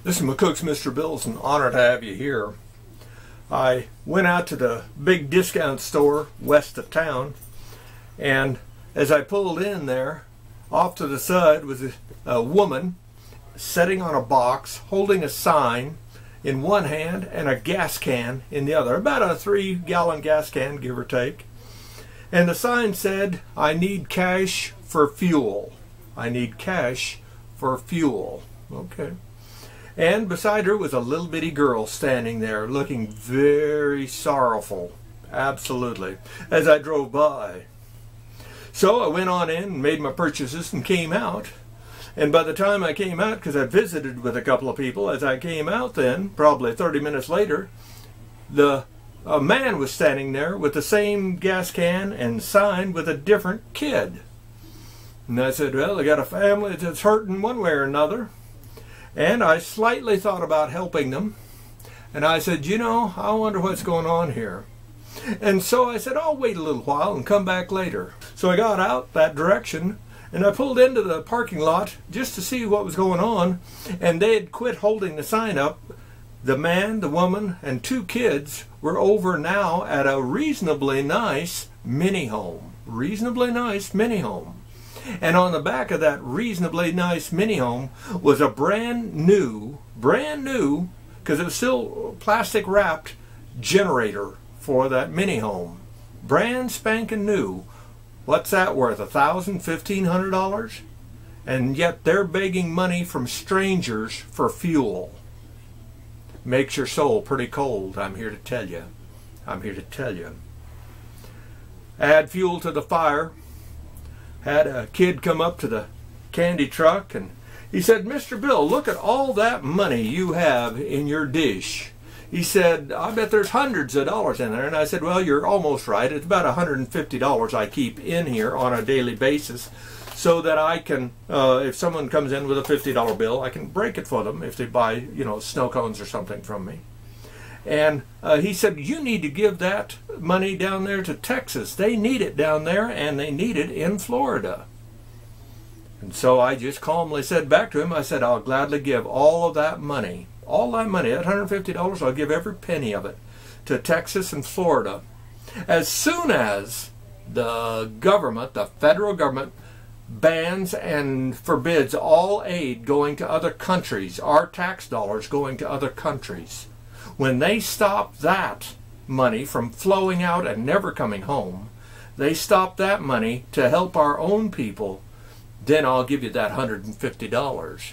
This is McCook's Mr. Bill. It's an honor to have you here. I went out to the big discount store west of town, and as I pulled in there, off to the side was a woman sitting on a box holding a sign in one hand and a gas can in the other, about a 3-gallon gas can, give or take. And the sign said, "I need cash for fuel. I need cash for fuel." Okay. And beside her was a little bitty girl standing there looking very sorrowful, absolutely, as I drove by. So I went on in and made my purchases and came out. And by the time I came out, because I visited with a couple of people, as I came out then, probably 30 minutes later, a man was standing there with the same gas can and sign with a different kid. And I said, well, I got a family that's hurting one way or another. And I slightly thought about helping them. And I said, you know, I wonder what's going on here. And so I said, I'll wait a little while and come back later. So I got out that direction and I pulled into the parking lot just to see what was going on. And they had quit holding the sign up. The man, the woman, and 2 kids were over now at a reasonably nice mini home. Reasonably nice mini home. And on the back of that reasonably nice mini home was a brand new, because it was still plastic wrapped, generator for that mini home. Brand spanking new. What's that worth? $1,000, $1,500? And yet they're begging money from strangers for fuel. Makes your soul pretty cold, I'm here to tell you. I'm here to tell you. Add fuel to the fire. Had a kid come up to the candy truck and he said, Mr. Bill, look at all that money you have in your dish. He said, I bet there's hundreds of dollars in there. And I said, well, you're almost right. It's about $150 I keep in here on a daily basis so that I can, if someone comes in with a $50 bill, I can break it for them if they buy, you know, snow cones or something from me. And he said, you need to give that money down there to Texas. They need it down there, and they need it in Florida. And so I just calmly said back to him, I said, I'll gladly give all of that money, that $150, I'll give every penny of it to Texas and Florida. As soon as the government, the federal government, bans and forbids all aid going to other countries, our tax dollars going to other countries. When they stop that money from flowing out and never coming home, they stop that money to help our own people, then I'll give you that $150.